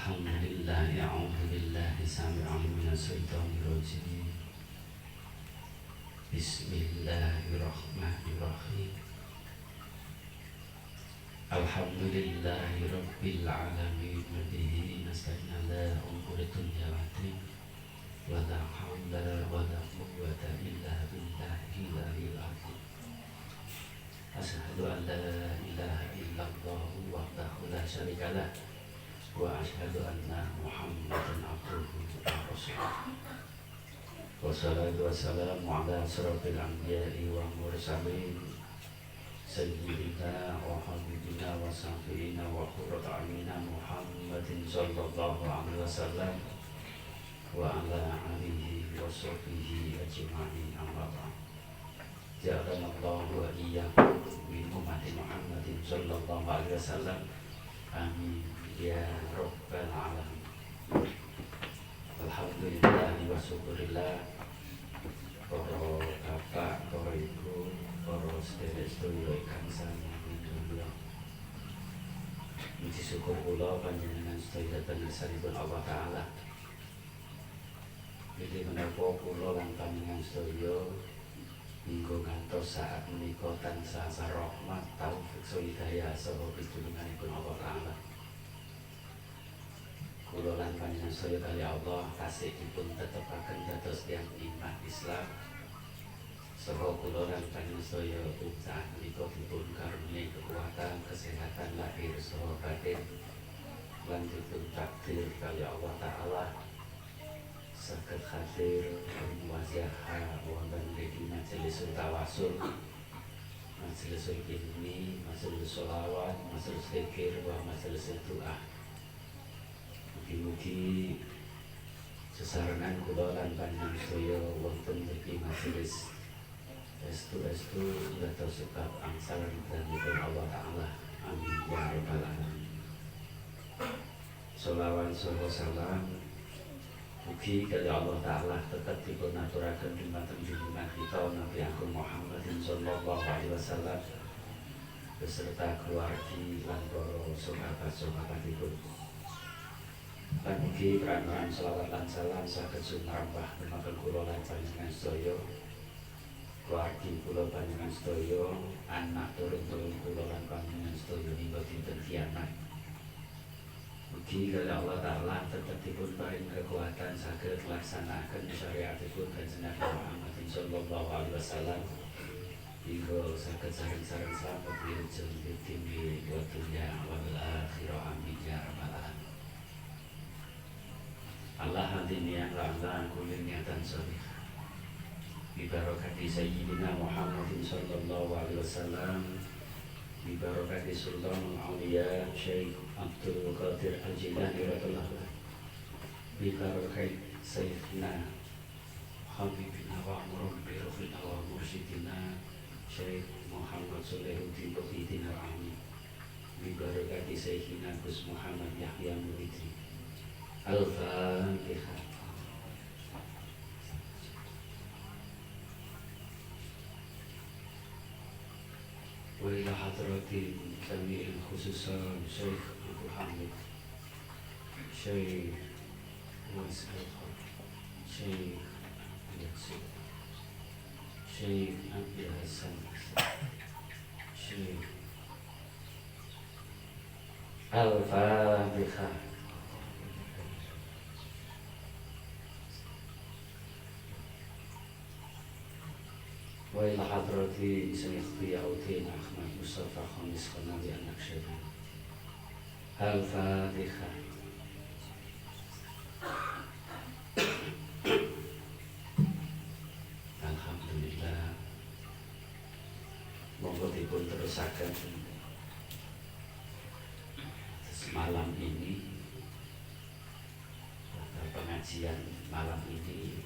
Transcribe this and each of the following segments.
Alhamdulillah, a'udzu billahi samil alim minas syaitonir rajim. Bismillahirrahmanirrahim. Alhamdulillahi rabbil alamin, bihi nasta'in ala umuri dunya wad din. Wa la haula wa la quwwata illa billahil aliyyil azim. Asyhadu an la ilaha illallah wahdahu la syarika lah. Wa asyhadu anna Muhammadan abduhu wa rasuluh. Wassalatu wassalamu ala asrofil anbiya'i wa mursalin sayyidina wa habibina wa syafi'ina wa qurratu a'yunina Muhammadin sallallahu alaihi wasallam wa ala alihi wa sahbihi ajma'in, amma ba'd. Ja'alana Allahu wa iyyakum min ummati Muhammadin sallallahu alaihi wasallam. Amin ya rabbal alamin. Alhamdulillah wa syukurillah. Para bapak, para ibu, para sedherek-sedherek ingkang sami minulya. Mugi syukur kula panjenengan sedaya pangersanipun Allah Ta'ala. Iki menapa kula lan panjenengan sedaya hingga ngantos saat menika tansah rahmat, taufik, hidayah saha pitulunganipun Allah Ta'ala. Kula lan panjenengan sedaya kali Allah tasih dipun tetepaken dados tiyang iman Islam. Saha kula lan panjenengan sedaya usaha menika dipun karuniai kekuatan, kesehatan lahir saha batin, lan dipun takdir kali Allah Ta'ala saged hadir muwazahah wonten ing majelis tawasul, majelis ilmi, majelis sholawat, majelis zikir, wa majelis doa. Mugi-mugi sesarengan kula lan panjenengan sedaya wonten ing majelis estu-estu dados sebab angsal ridhanipun Allah Ta'ala. Amin ya rabbal alamin. Sholawat saha salam mugi kali Allah Ta'ala tetap dipun aturaken dumateng junjungan kita Nabi Agung Muhammadin sallallahu alaihi wasallam beserta keluargi lan para sahabat-sahabatipun. Lan mugi pranatan selawat lan salam saged sumrambah dumateng kula lan panjenengan sedaya, keluargi kula panjenengan sedaya, anak turun-turun kula lan panjenengan sedaya hingga dinten kiamat. Mugi kali Allah Ta'ala tetap dipun paring kekuatan saged laksanaken syariatipun Kanjeng Nabi Muhammad sallallahu alaihi wasallam hingga saged sareng-sareng slamet wilujeng ditimi wa dunya wal akhirah. Amin ya rabbal alamin. Allah hadiniyan wa ala kulli niatan sholihah bi barakati sayyidina Muhammadin sallallahu alaihi wasallam, bi barakati Sultanul Auliya Syekh Abdul Qadir Al-Jilani radhiyallahu anhu, bi barakati Sayyidina Habibina wa Murabbi Ruhina wa Mursyidina Syekh Muhammad Shalihudin Wahidin Al-Amin, bi barakati Sayyidina Gus Muhammad Yahya Muridi. Al-Fatihah. Wa ila hadratin jami'il khususan Syekh Abu Hamid, Syekh Muhammad, Syekh Yasir, Syekh Abdul Hasan, Syekh Al-Fatihah. Wa ila hadrati Syekh Yauddin Ahmad Mustafa Khamis Qanabi An-Naqsyabandi. Al-Fatihah. Alhamdulillah. Monggo dipun terusaken malam ini, pengajian malam ini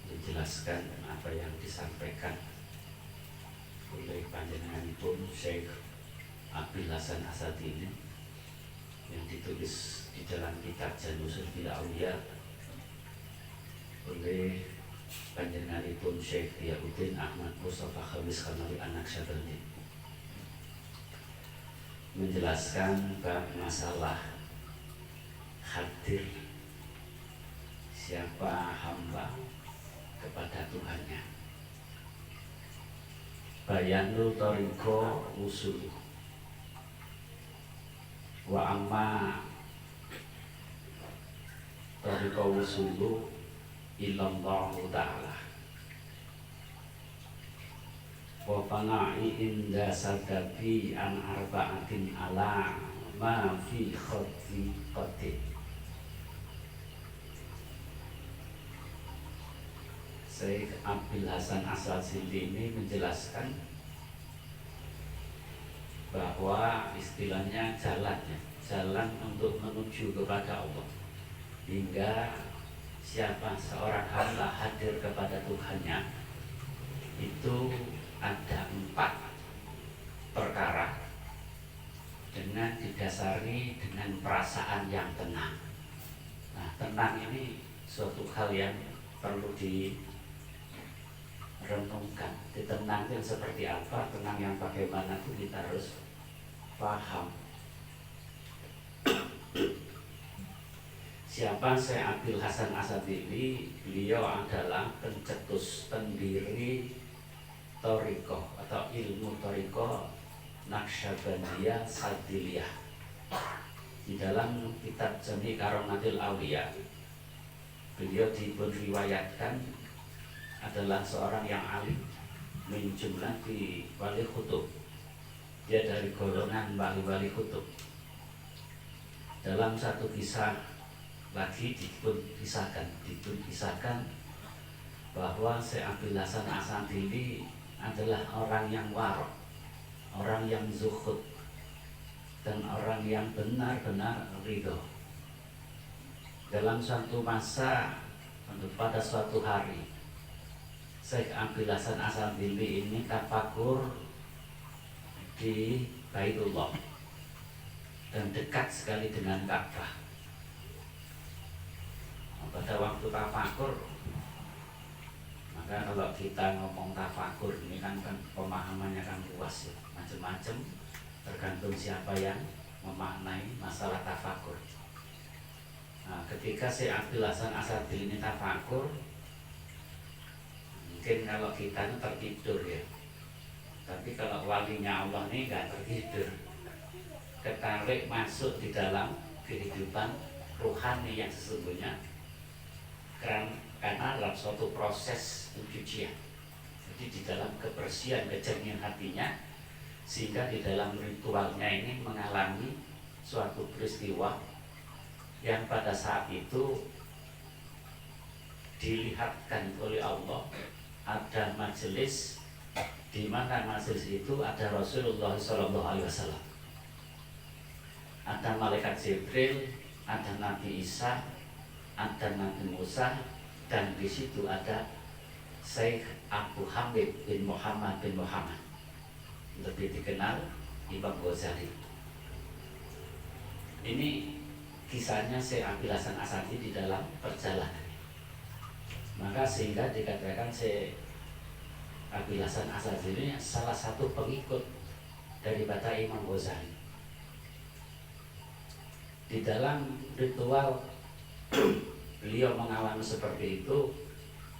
menjelaskan apa yang disampaikan oleh panjenenganipun Syekh Abdul Hasan Asadili yang ditulis di dalam kitab Janusul Fil Auliya oleh panjenenganipun Syekh Yauddin Ahmad Mustafa Khamis Qanabi An-Naqsyabandi, menjelaskan bab masalah hadir siapa hamba kepada Tuhannya. Bayanul Thariqa usul wa amma Thariqa usulu ilallahu ta'ala wa fana'i inda sadabi an arba'atin ala ma fi khati qatin. Syekh Abdul Hasan As-Sadzili ini menjelaskan bahwa istilahnya jalan untuk menuju kepada Allah, hingga siapa seorang hamba hadir kepada Tuhannya itu ada 4 perkara dengan didasari dengan perasaan yang tenang. Nah, tenang ini suatu hal yang perlu renungkan. Tenang yang seperti apa, tenang yang bagaimana itu kita harus paham. Siapa Syekh Abdul Hasan As-Sadzili? Beliau adalah pencetus pendiri Thariqah atau ilmu Thariqah Naqsyabandiyah Sadziliyah. Di dalam kitab Jami' Karomatil Awliya, beliau diriwayatkan adalah seorang yang alim min jumlati wali khutub. Dia dari golongan wali-wali khutub. Dalam satu kisah lagi dikisahkan bahwa Syekh Abdul Hasan As-Sadzili adalah orang yang warok, orang yang zuhud, dan orang yang benar-benar ridho. Dalam suatu masa, pada suatu hari, Syekh Abdul Hasan As-Sadzili ini tafakur di Baitullah dan dekat sekali dengan Ka'bah. Pada waktu tafakur, maka kalau kita ngomong tafakur ini kan pemahamannya kan luas ya, macam-macam, tergantung siapa yang memaknai masalah tafakur. Nah, ketika Syekh Abdul Hasan As-Sadzili ini tafakur, mungkin kalau kita ini tertidur ya, tapi kalau walinya Allah ini nggak tertidur, ketarik masuk di dalam kehidupan rohani yang sesungguhnya, karena dalam suatu proses pencucian. Jadi di dalam kebersihan, kejernihan hatinya, sehingga di dalam ritualnya ini mengalami suatu peristiwa yang pada saat itu dilihatkan oleh Allah. Ada majelis di mana majelis itu ada Rasulullah SAW, ada malaikat Jibril, ada Nabi Isa, ada Nabi Musa, dan di situ ada Syekh Abu Hamid bin Muhammad bin Muhammad, lebih dikenal Imam Ghazali. Ini kisahnya Syekh Abdul Hasan As-Sadzili di dalam perjalanan. Maka sehingga dikatakan Syekh Abdul Hasan As-Sadzili salah satu pengikut daripada Imam Ghazali. Di dalam ritual beliau mengalami seperti itu.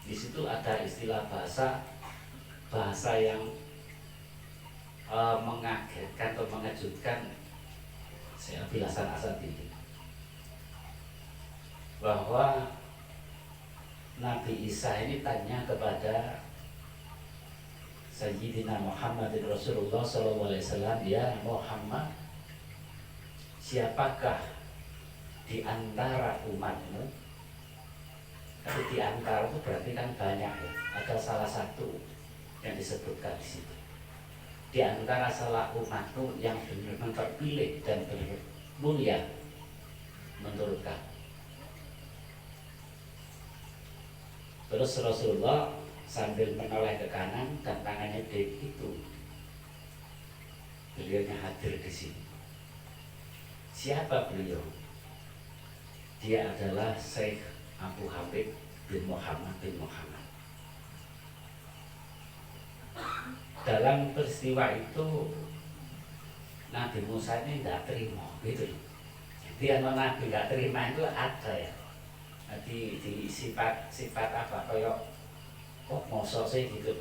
Di situ ada istilah bahasa yang mengagetkan atau mengejutkan Syekh Abdul Hasan As-Sadzili, bahwa Nabi Isa ini tanya kepada Sayyidina Muhammadin Rasulullah SAW, ya Muhammad, siapakah di antara umatmu? Tapi di antara itu berarti kan banyak ya. Ada salah satu yang disebutkan di situ. Di antara salah umatmu yang benar-benar terpilih dan mulia menurut kamu. Terus Rasulullah sambil menoleh ke kanan dan tangannya itu, beliaunya hadir di sini. Siapa beliau? Dia adalah Syekh Abu Hamid bin Muhammad bin Muhammad. Dalam peristiwa itu Nabi Musa ini tidak terima, gitu. dia Nabi nggak terima itu ada ya. Di sifat apa kayak kok mosok sih gitu.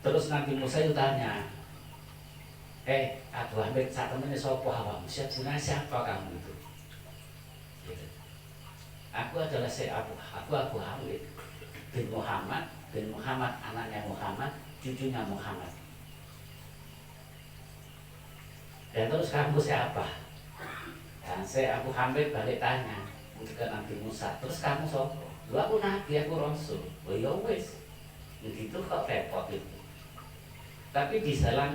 Terus Nabi Musa itu tanya, Abu Hamid saat temennya sopo awam, siapa kamu itu? Gitu. Aku adalah Abu Hamid bin Muhammad anaknya Muhammad, cucunya Muhammad. Dan terus kamu siapa? Dan saya Abu Hamid balik tanya ke Nabi Musa, terus kamu sopo? Lu aku Nabi, aku Rasul. Oh ya wis, begitu kok repot itu. Tapi di dalam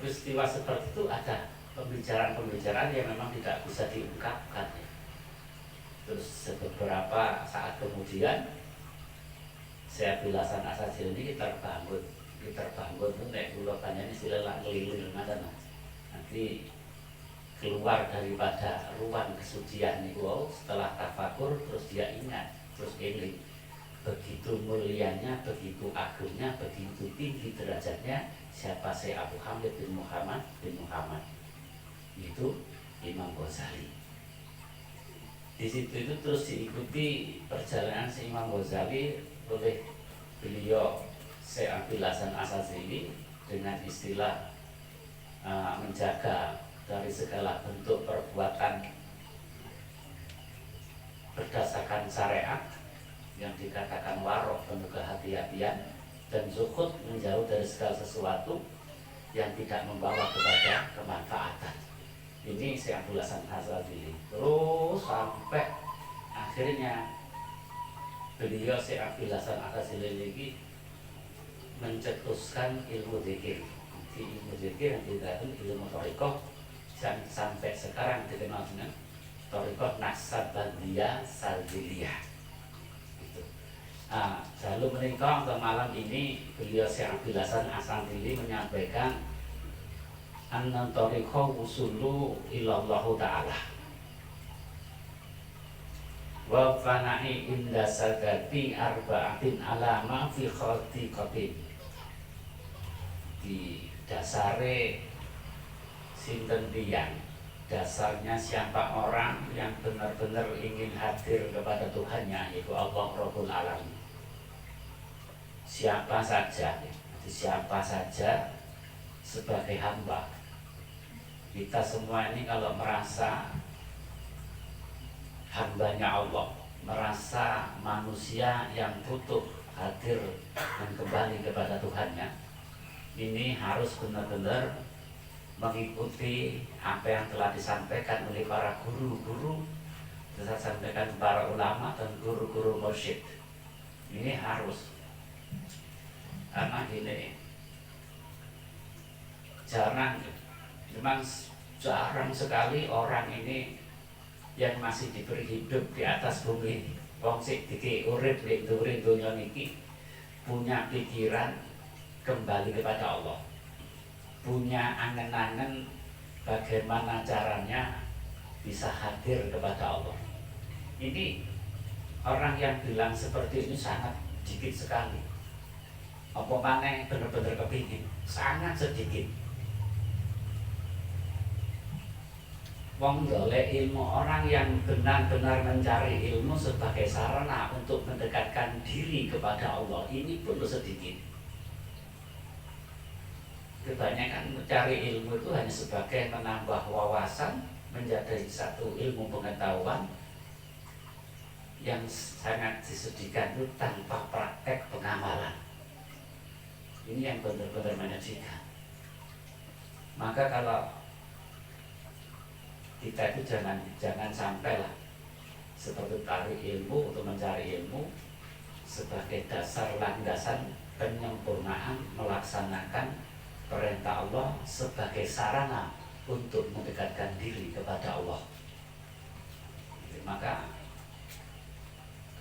peristiwa seperti itu ada pembicaraan yang memang tidak bisa diungkapkan ya. Terus beberapa saat kemudian saya bilasan Asadzili ini terbangun tuh nek kula panjenengan istilah ngelilin ngoten. Nanti keluar daripada ruang kesucian niku setelah tafakur terus dia ingat, terus eling. Begitu mulianya, begitu agungnya, begitu tinggi derajatnya siapa saya Abu Hamid bin Muhammad. Itu Imam Ghazali. Di situ itu terus diikuti perjalanan si Imam Ghazali oleh beliau Syekh Abdul Hasan Asadzili dengan istilah menjaga dari segala bentuk perbuatan berdasarkan syariat yang dikatakan warok, penuh kehati-hatian, dan zuhud, menjauh dari segala sesuatu yang tidak membawa kepada kemanfaatan. Ini Syekh Abdul Hasan Asadzili. Terus sampai akhirnya beliau Syekh Abdul Hasan Asadzili lagi mencetuskan ilmu zikir. Di ilmu zikir yang dikatakan ilmu thariqah sampai sekarang dikenal dengan thariqah Naqsabandiyah Sadziliyah. Lalu menikah untuk malam ini beliau Syekh Abdul Hasan Asadzili menyampaikan anna thariqah wusulu ilallahu ta'ala wa fana'i inda sagati arba'atin alama fi khatiqatin. Di dasare sinten tiyang, dasarnya siapa orang yang benar-benar ingin hadir kepada Tuhannya, yaitu Allah Rabbul Alamin. Siapa saja sebagai hamba. Kita semua ini kalau merasa hambanya Allah, merasa manusia yang butuh hadir dan kembali kepada Tuhannya, ini harus benar-benar mengikuti apa yang telah disampaikan oleh para guru-guru, disampaikan para ulama dan guru-guru mursyid. Ini harus, karena gini, memang jarang sekali orang ini yang masih diberi hidup di atas bumi, wong sik diki urip ning dunya niki, punya pikiran kembali kepada Allah, punya angen-angen bagaimana caranya bisa hadir kepada Allah. Ini orang yang bilang seperti ini sangat sedikit sekali. Apa maneh benar-benar kepingin, sangat sedikit. Wong golek ilmu, orang yang benar-benar mencari ilmu sebagai sarana untuk mendekatkan diri kepada Allah, ini pun sedikit. Kebanyakan mencari ilmu itu hanya sebagai menambah wawasan, menjadi satu ilmu pengetahuan yang sangat disediakan itu tanpa praktek pengamalan. Ini yang benar-benar menyedihkan. Maka kalau kita itu jangan sampailah seperti cari ilmu untuk mencari ilmu sebagai dasar landasan penyempurnaan melaksanakan perintah Allah sebagai sarana untuk mendekatkan diri kepada Allah. Maka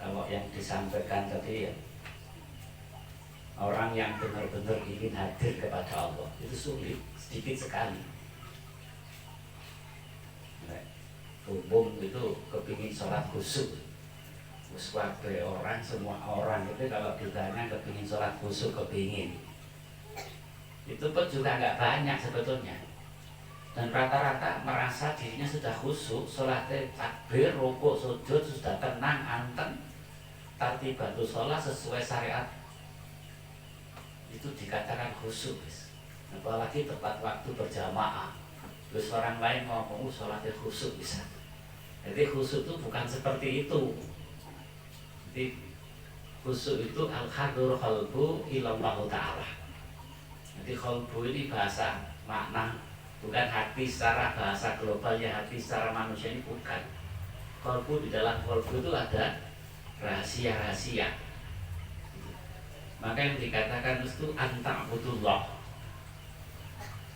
kalau yang disampaikan tadi ya, orang yang benar-benar ingin hadir kepada Allah itu sulit, sedikit sekali. Umum itu kepingin sholat khusyuk. Semua orang itu kalau ditanya kepingin sholat khusyuk, kepingin. Itu pun juga nggak banyak sebetulnya. dan rata-rata merasa dirinya sudah khusyuk, sholatnya takbir, rukuk, sujud sudah tenang, anteng, tartibatu sholat sesuai syariat, itu dikatakan khusyuk. Apalagi tepat waktu berjamaah, terus orang lain ngomong sholatnya khusyuk bisa. Jadi khusyuk itu bukan seperti itu. Jadi khusyuk itu al-hadur qalbu ilallah ta'ala. Jadi qalbu ini bahasa makna, bukan hati secara bahasa globalnya, hati secara manusia ini bukan. Qalbu, di dalam qalbu itu ada rahasia-rahasia. Maka yang dikatakan itu anta'budullah.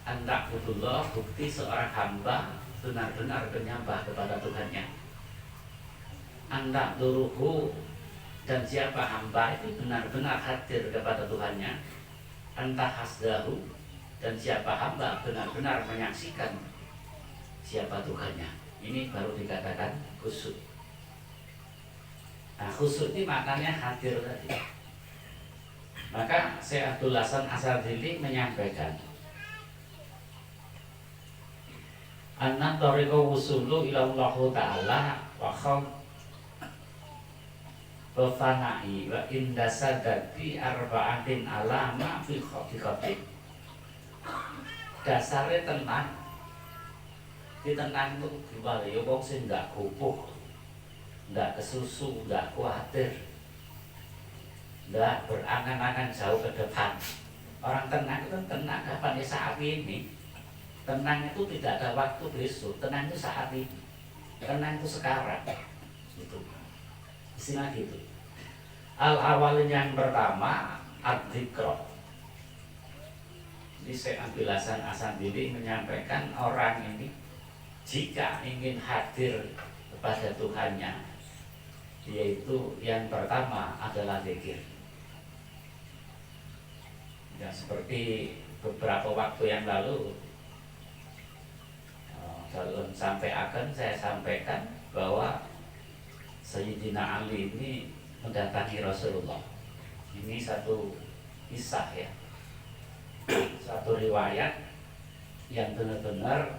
Anta'budullah bukti seorang hamba benar-benar menyembah kepada Tuhannya. Anta'duruhu, dan siapa hamba itu benar-benar hadir kepada Tuhannya. Antahasdahu, dan siapa hamba benar-benar menyaksikan siapa Tuhannya. Ini baru dikatakan khusyuk. Nah, khusyuk ini maknanya hadir tadi. Maka Syekh Abdul Hasan Asadili menyampaikan, anna tariqa wusulu ila Allah Ta'ala wa khawf Bafana'i wa inda sadati arba'atin alama fi khotib. Dasarnya tenang. Di tenang itu gimana ya, wong sing nggak kupuh, nggak kesusu, nggak khawatir, nggak berangan-angan jauh ke depan. Orang tenang itu tenang kapan ya, saat ini. Tenang itu tidak ada waktu besok, tenang itu saat ini, tenang itu sekarang. Itu istilah gitu. Al-awalin yang pertama ad-dzikra. Ini Syekh Abdul Hasan Asadili menyampaikan orang ini jika ingin hadir kepada Tuhannya, yaitu yang pertama adalah zikir. Ya, seperti beberapa waktu yang lalu dalam sampai akan saya sampaikan bahwa Sayyidina Ali ini mendatangi Rasulullah. Ini satu kisah ya, satu riwayat yang benar-benar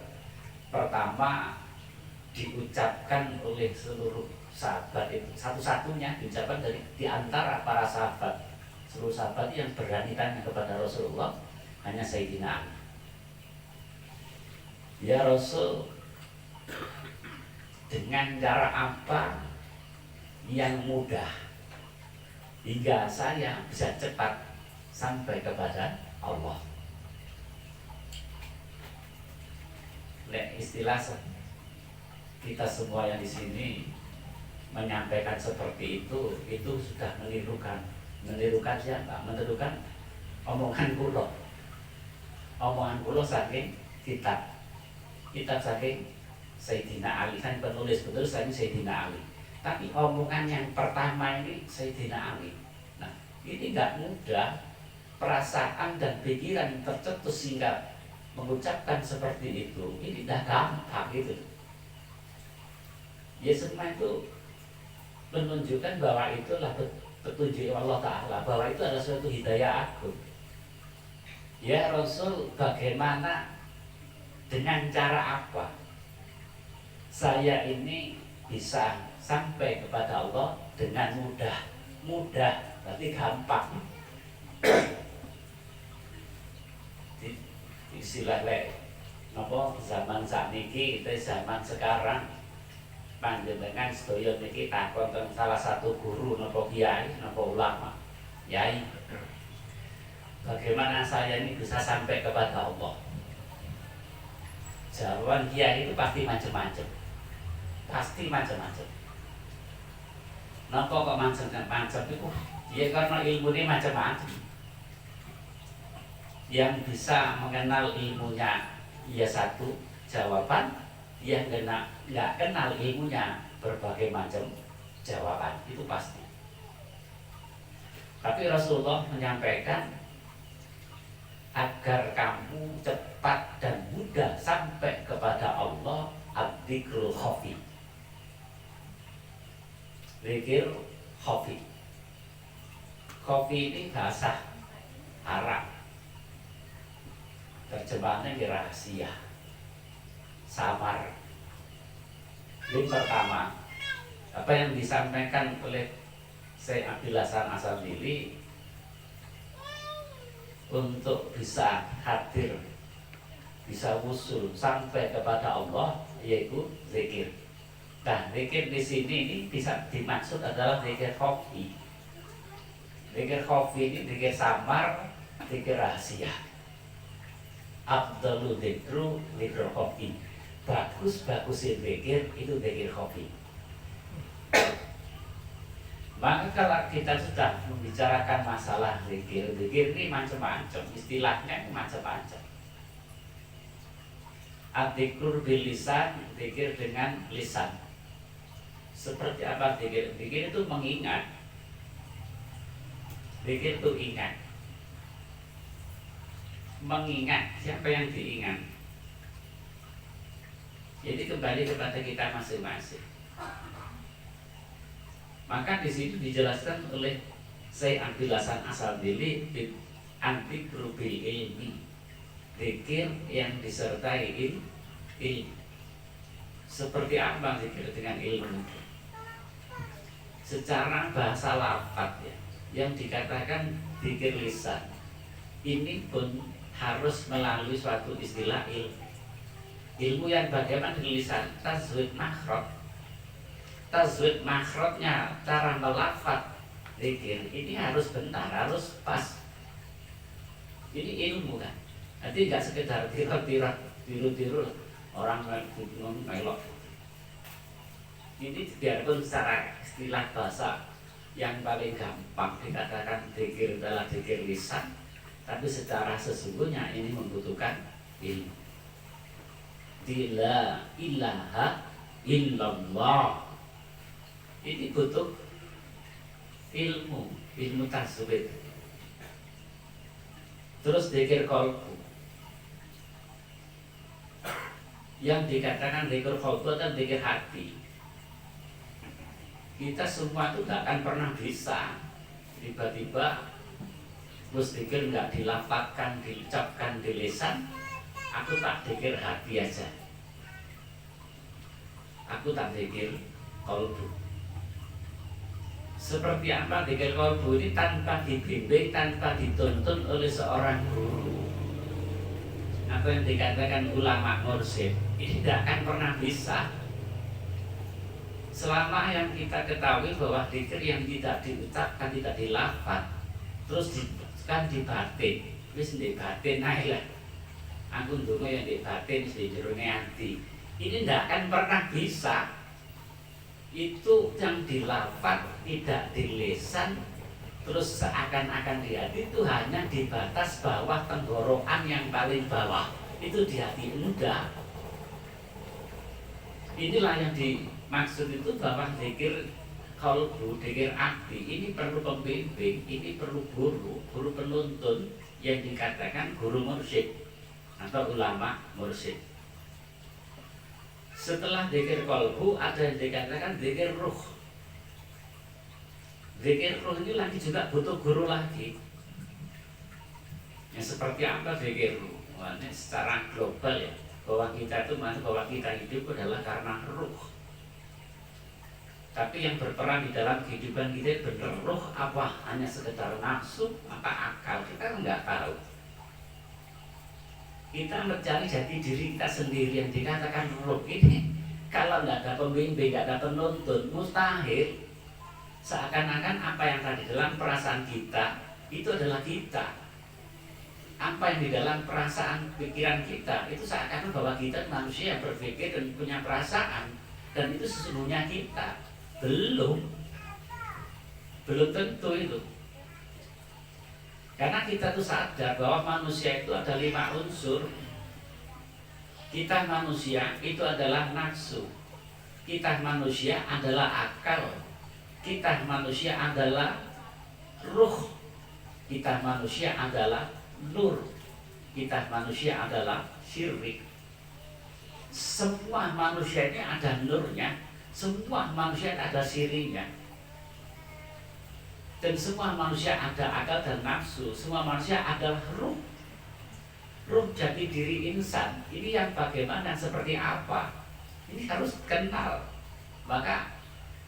pertama diucapkan oleh seluruh sahabat itu, satu-satunya diucapkan di antara para sahabat. Seluruh sahabat yang berani tanya kepada Rasulullah hanya Sayyidina Ali. Ya Rasul, dengan cara apa yang mudah hingga saya bisa cepat sampai kepada Allah? Istilah kita semua yang di sini menyampaikan seperti itu sudah menirukan siapa? Menirukan omongan kulo saking kitab saking Sayyidina Ali, kan penulis saking Sayyidina Ali. Tapi omongan yang pertama ini Sayyidina Ali. Nah, ini nggak mudah, perasaan dan pikiran tercetus sehingga mengucapkan seperti itu. Ini tidak gampang gitu. Ya semua itu menunjukkan bahwa itulah petunjuk Allah Ta'ala, bahwa itu adalah suatu hidayah agung. Ya Rasul, bagaimana, dengan cara apa saya ini bisa sampai kepada Allah dengan mudah, berarti gampang. Istilah napa zaman sakniki, itu zaman sekarang, panjenengan sedaya niki takon teng salah satu guru napa kiai napa ulama, yai, bagaimana saya ini bisa sampai kepada Allah? Jawaban kiai itu pasti macam-macam. Napa kok macam-macam itu? Ya karena ilmu ini macam-macam. Yang bisa mengenal ilmunya ya satu jawaban, yang nggak kenal ilmunya berbagai macam jawaban, itu pasti. Tapi Rasulullah menyampaikan agar kamu cepat dan mudah sampai kepada Allah, ad-dzikrul khafi. Zikir khafi. Khafi ini bahasa Arab, terjemahannya rahasia. samar. Yang pertama, apa yang disampaikan oleh Syekh Abdul Hasan Asadili untuk bisa hadir, bisa wusul sampai kepada Allah, yaitu zikir. Nah, zikir di sini ini bisa dimaksud adalah zikir khafi. Zikir khafi ini zikir samar, zikir rahasia. Abdul dzikru zikr khafi. Bagus-bagusin zikir itu zikir khafi. Maka kalau kita sudah membicarakan masalah zikir, zikir ini macam-macam, istilahnya macam-macam. Adzikru bil lisan, zikir dengan lisan. Seperti apa zikir? Zikir itu mengingat. Zikir itu ingat. Mengingat, siapa yang diingat? Jadi kembali kepada kita masing-masing. Maka di sini dijelaskan oleh Syekh Abdul Hasan Asadili anti bil ilmi, zikir yang disertai ilmu. Seperti apa zikir dengan ilmu? Secara bahasa lafaz ya, yang dikatakan zikir lisan ini pun harus melalui suatu istilah ilmu. Ilmu yang bagaimana di lisan, tajwid makhraj. Tajwid makhrajnya, cara melafaz zikir ini harus benar, harus pas. Ini ilmu kan. Nanti nggak sekedar tiru-tiru orang ngomong melok. Ini biarpun secara istilah bahasa yang paling gampang dikatakan zikir adalah zikir lisan, tapi secara sesungguhnya ini membutuhkan ilmu. La ilaha illallah. Ini butuh ilmu tajwid. Terus zikir qalbu. Yang dikatakan zikir qalbu dan zikir hati. Kita semua itu tidak akan pernah bisa tiba-tiba terus zikir nggak dilafalkan, diucapkan di lisan. Aku tak zikir hati aja. Aku tak zikir qalbu. Seperti apa zikir qalbu ini tanpa dibimbing, tanpa dituntun oleh seorang guru atau yang dikatakan ulama mursyid, ini tidak akan pernah bisa selama yang kita ketahui bahwa zikir yang tidak diucapkan, tidak dilafaz, terus kan di batin, wis di batin naik lah. Aku ndonga yang di batin di jerone ati. Ini tidak akan pernah bisa. Itu yang dilafaz tidak di lisan, terus seakan-akan di hati itu hanya di batas bawah tenggorokan yang paling bawah, itu di hati enggak. Inilah yang dimaksud itu bahwa zikir qalbu, zikir hati ini perlu pembimbing, ini perlu guru penuntun yang dikatakan guru mursyid atau ulama mursyid. Setelah zikir qalbu ada yang dikatakan zikir ruh. Zikir ruh ini lagi juga butuh guru lagi. Yang seperti apa zikir ruh? Ini secara global ya, bahwa kita itu masuk bahwa kita hidup adalah karena ruh. Tapi yang berperan di dalam kehidupan kita benar ruh apa hanya sekedar nafsu, apa akal, kita nggak tahu. Kita mencari jati diri kita sendiri yang dikatakan ruh ini. Kalau nggak ada pembimbing, nggak ada penuntun, mustahil. Seakan-akan apa yang ada di dalam perasaan kita itu adalah kita. Apa yang di dalam perasaan pikiran kita itu seakan-akan bahwa kita manusia yang berpikir dan punya perasaan, dan itu sesungguhnya kita. Belum tentu itu. Karena kita tuh sadar bahwa manusia itu ada 5 unsur. Kita manusia itu adalah nafsu. Kita manusia adalah akal. Kita manusia adalah ruh. Kita manusia adalah nur. Kita manusia adalah syirik. Semua manusia ini ada nurnya. Semua manusia ada sirinya. Dan semua manusia ada akal dan nafsu. Semua manusia adalah ruh. Ruh jati diri insan ini yang bagaimana, seperti apa, ini harus kenal. Maka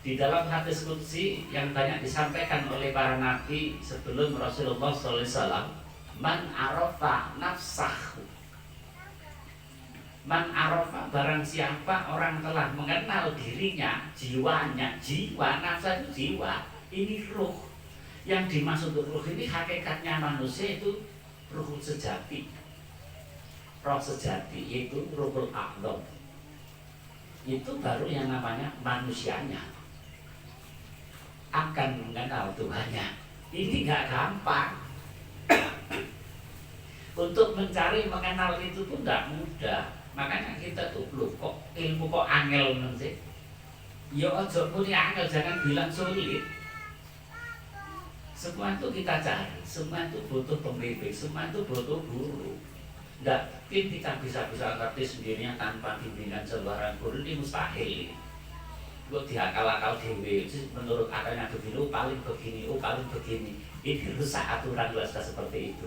di dalam hadis qudsi yang banyak disampaikan oleh para nabi sebelum Rasulullah SAW, man arafa nafsahu, man arafa, barang siapa orang telah mengenal dirinya, jiwanya, jiwa, nafsa itu jiwa, ini ruh. Yang dimaksud ruh ini hakikatnya manusia itu ruh sejati, roh sejati, yaitu ruhul aqdam. Itu baru yang namanya manusianya akan mengenal Tuhannya. Ini nggak gampang. Untuk mencari mengenal itu pun nggak mudah. Makanya kita tuh kok ilmu kok angel sih. Ya ojo muni angel, jangan bilang sulit. Semua itu kita cari, semua itu butuh pembimbing, semua itu butuh guru. Nggak mungkin kita bisa ngerti sendirinya tanpa bimbingan seorang guru, ini mustahil. Gue diakal-akal dewe, menurut akalnya begini, paling begini. Ini rusak aturan sudah seperti itu.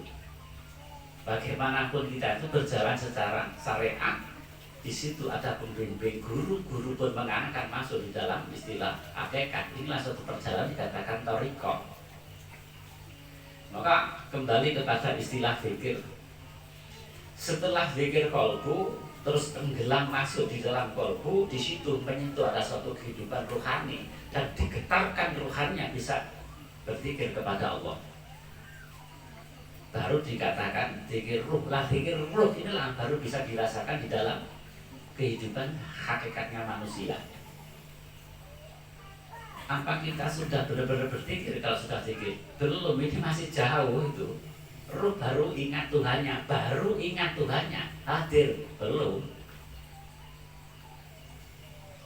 Bagaimanapun kita itu berjalan secara syariat, di situ ada pembimbing, guru pun akan masuk di dalam istilah hakikat. Inilah suatu perjalanan dikatakan thariqah. Maka kembali kepada istilah zikir. Setelah zikir kolbu terus tenggelam masuk di dalam kolbu, di situ menyentuh ada suatu kehidupan rohani dan digetarkan rohaninya bisa berzikir kepada Allah. Baru dikatakan zikir ruh. Lah zikir ruh inilah baru bisa dirasakan di dalam kehidupan hakikatnya manusia. Apa kita sudah benar-benar berzikir? Kalau sudah zikir belum, ini masih jauh itu. Ruh baru ingat Tuhannya, hadir belum.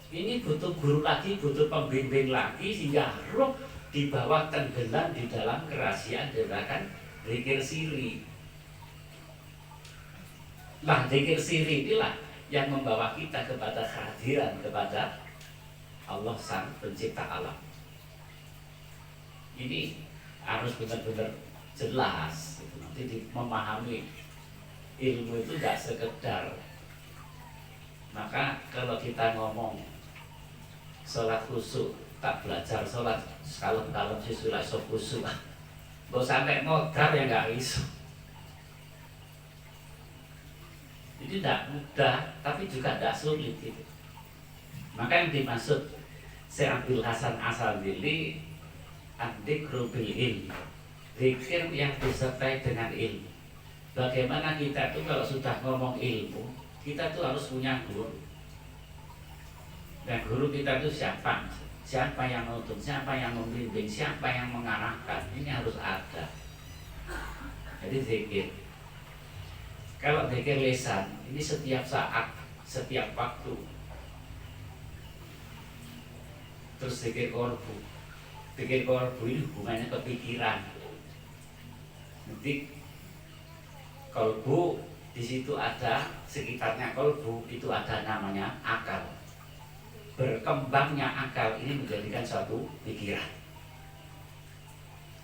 Ini butuh guru lagi, butuh pembimbing lagi, sehingga ruh dibawa tenggelam di dalam kerahasiaan gerakan zikir siri. Nah, zikir siri inilah yang membawa kita kepada kehadiran kepada Allah Sang Pencipta alam. Ini harus benar-benar jelas. Nanti memahami ilmu itu tidak sekedar. Maka kalau kita ngomong sholat khusyuk, tak belajar sholat kalau siswa khusyuk, mau sampai modal ya nggak iso. Ini tidak mudah, tapi juga tidak sulit gitu. Maka yang dimaksud Syekh Abdul Hasan Asadili ad-dzikru bil ilm, zikir yang disertai dengan ilmu. Bagaimana kita tuh kalau sudah ngomong ilmu, kita tuh harus punya guru. Dan guru kita itu siapa? Siapa yang menuntun, siapa yang membimbing, siapa yang mengarahkan. Ini harus ada. Jadi zikir. Kalau zikir lisan, ini setiap saat, setiap waktu. Terus zikir kolbu. Zikir kolbu ini hubungannya ke pikiran. Nanti kolbu di situ ada, sekitarnya kolbu itu ada namanya akal. Berkembangnya akal ini menjadikan suatu pikiran.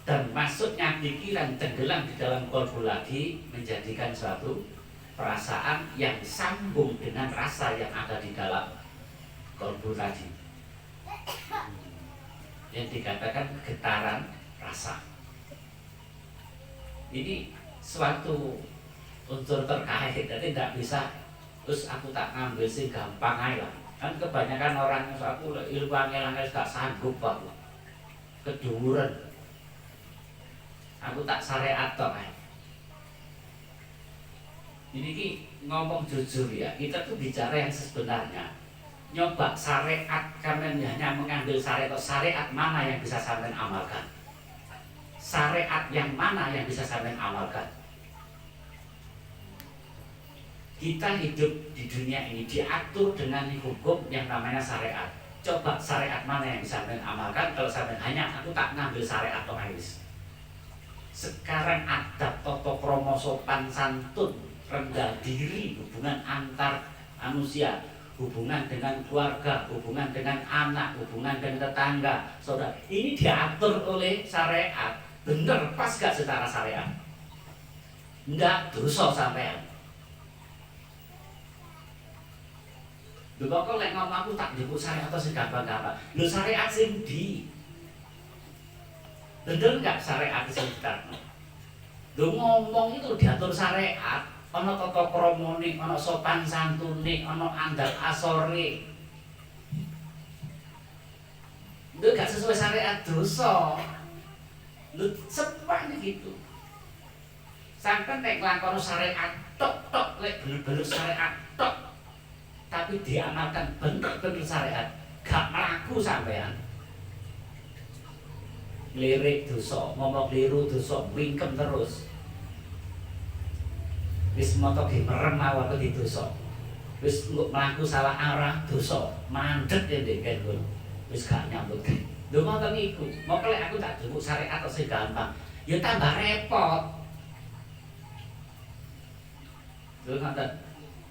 Dan masuknya pikiran tenggelam di dalam kolbu lagi menjadikan suatu perasaan yang sambung dengan rasa yang ada di dalam kolbu tadi. Yang dikatakan getaran rasa. Ini suatu unsur terkait, jadi tidak bisa terus aku tak ngambil sih gampang aja. Kan kebanyakan orang yang aku ilmu angel gak sanggup aku keduren. Aku tak syariat toh kan. Ini ki ngomong jujur ya, kita tuh bicara yang sebenarnya. Nyoba syariat, kalian hanya mengambil syariat mana yang bisa sampean amalkan? Syariat yang mana yang bisa sampean amalkan? Kita hidup di dunia ini diatur dengan hukum yang namanya syariat. Coba syariat mana yang bisa sampean amalkan? Kalau sampean hanya aku tak ngambil syariat toh guys. Sekarang adab, toto kromo, sopan santun, rendah diri, hubungan antar manusia, hubungan dengan keluarga, hubungan dengan anak, hubungan dengan tetangga, saudara, ini diatur oleh syariat. Bener pas gak secara syariat? Enggak, dosa sampean. Lho kok lek ngomong aku tak njupuk syariat atau sing gampang-gampang. Lho syariat sing ndi? Bener enggak syariat sing diterapno? Lho ngomong itu diatur syariat, ana tata kramane, ana sopan santune, ana andal asore. Lho gak sesuai syariat dosa. Lho semuanya gitu. Sampai nek nglakoni syariat tok lek bener-bener syariat tok tapi diamalkan bener-bener syariat gak melaku sampean lirik dosa ngomong keliru dosa wingkem terus wis moto ge merem awake di dosa wis mlaku salah arah dosa mandeg ndek kene wis gak nyambut lho ngoten iku moko lek aku tak jupuk syariat kok sing gampang ya tambah repot lho ngoten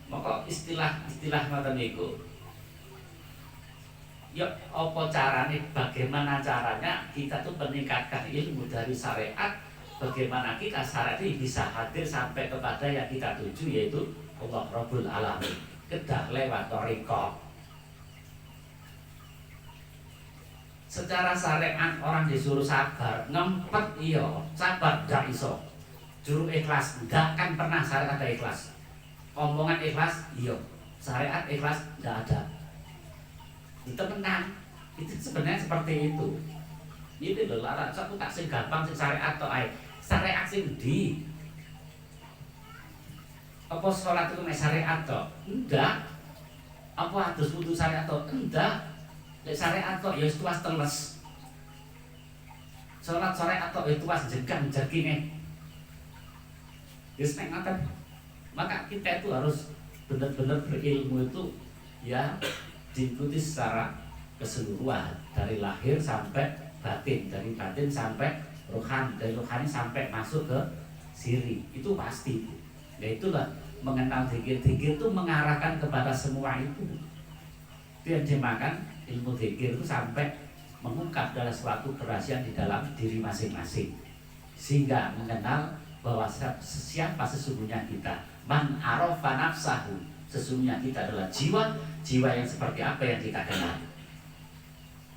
maka istilah ngoten niku. Ya apa caranya, bagaimana caranya kita tuh meningkatkan ilmu dari syariat, bagaimana kita syariat ini bisa hadir sampai kepada yang kita tuju yaitu Allah Rabbul Alamin. Kedah lewat thariqah. Secara syariat orang disuruh sabar, ngempet iya, sabar ndak iso. Juru ikhlas ndak kan pernah syariat ada ikhlas. Omongan ikhlas, iya. Syariat ikhlas, tidak ada. Itu menang. Itu sebenarnya seperti itu. Ini loh, lara. Aku tak sing gampang sing syariat atau ae. Syariat sing di. Apa sholat itu mek syariat toh? Enggak. Apa harus putus syariat toh? Enggak. Lek syariat toh ya tuas teles. Sholat syariat toh ya tuas jegang jagine. Wis nek ngoten. Maka kita itu harus benar-benar berilmu itu ya diikuti secara keseluruhan dari lahir sampai batin, dari batin sampai rohani, dari rohani sampai masuk ke siri, itu pasti. Ya itulah mengenal zikir-zikir itu mengarahkan kepada semua itu. Itu yang dimakan ilmu zikir itu sampai mengungkap dalam suatu kerahasiaan di dalam diri masing-masing, sehingga mengenal bahwa siapa sesungguhnya kita. Man arafa nafsahu, sesungguhnya kita adalah jiwa yang seperti apa yang kita kenal.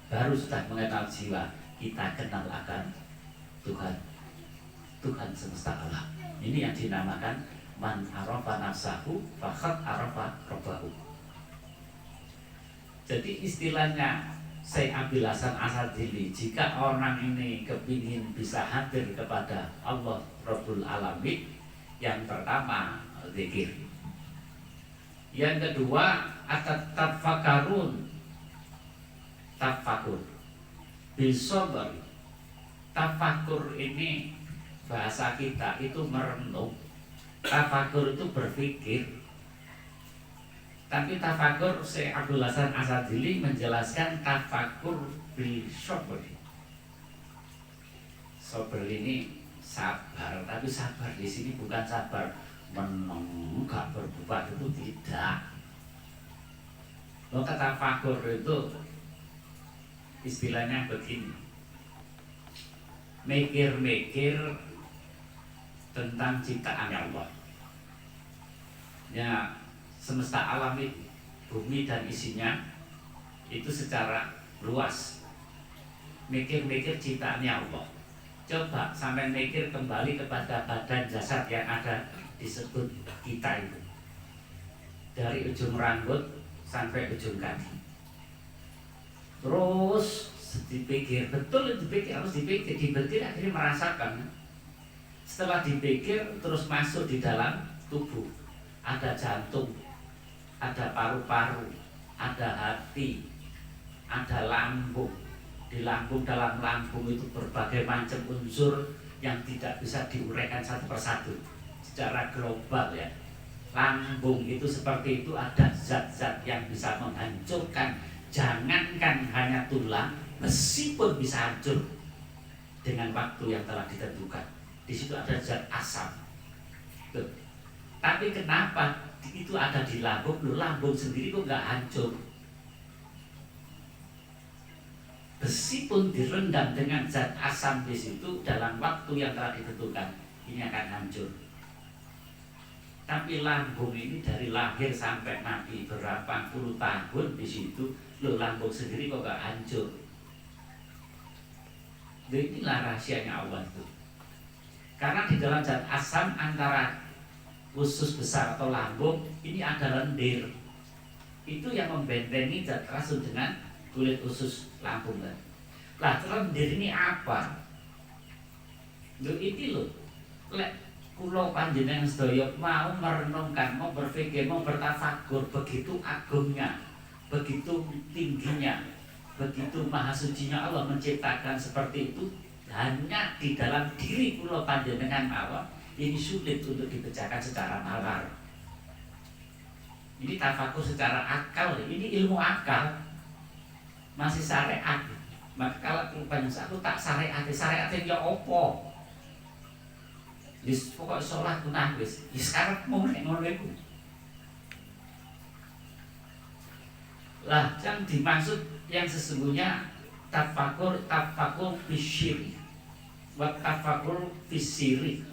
Baru sudah mengenal jiwa, kita kenal akan Tuhan semesta alam. Ini yang dinamakan man arafa nafsahu faqad arafa rabbahu. Jadi istilahnya Syekh Abil Hasan Asadili, jika orang ini kepingin bisa hadir kepada Allah Rabbul Alamin, yang pertama zikir. Yang kedua tafakur. Bisabar. Tafakur ini bahasa kita itu merenung. Tafakur itu berpikir. Tapi tafakur Syekh Abdul Hasan Asadili menjelaskan tafakur bisabar. Sabar ini sabar, tapi sabar di sini bukan sabar menenggak berbuat, itu tidak. Lo kata tafakur itu istilahnya begini, mikir-mikir tentang ciptaan Allah. Ya, semesta alam ini, bumi dan isinya itu secara luas. Mikir-mikir ciptaannya Allah. Coba sampai mikir kembali kepada badan jasad yang ada disebut kita itu, dari ujung rambut sampai ujung kaki. Terus dipikir, betul dipikir, harus dipikir, akhirnya merasakan. Setelah dipikir terus masuk di dalam tubuh. Ada jantung, ada paru-paru, ada hati, ada lambung. Di lambung, dalam lambung itu berbagai macam unsur yang tidak bisa diuraikan satu persatu secara global ya. Lambung itu seperti itu, ada zat-zat yang bisa menghancurkan. Jangankan hanya tulang, besi pun bisa hancur dengan waktu yang telah ditentukan. Di situ ada zat asam. Tuh. Tapi kenapa itu ada di lambung? Loh, lambung sendiri kok nggak hancur? Besi pun direndam dengan zat asam di situ dalam waktu yang telah ditentukan, ini akan hancur. Tapi lambung ini dari lahir sampai mati berapa puluh tahun di situ, lo lambung sendiri kok gak hancur. Jadi inilah rahasianya Allah itu. Karena di dalam zat asam antara usus besar atau lambung ini ada lendir. Itu yang membentengi zat racun dengan kulit usus lambung kan. Lah lendir ini apa? Lo ini lo. Kulo panjenengan sedaya mau merenungkan, mau berpikir, mau bertafakur, begitu agungnya, begitu tingginya, begitu maha sucinya Allah menciptakan seperti itu. Hanya di dalam diri kulo panjenengan Allah ini sulit untuk dibacakan secara nalar. Ini tafakur secara akal, ini ilmu akal, masih syariat. Maka kalau panjenengan aku tak syariat ya opo? Wis pokok sholat ku nangis. Wis karep mau nek ngono iku. Lah, yang dimaksud yang sesungguhnya tafakur fisyiri. Wa tafakur fisiri.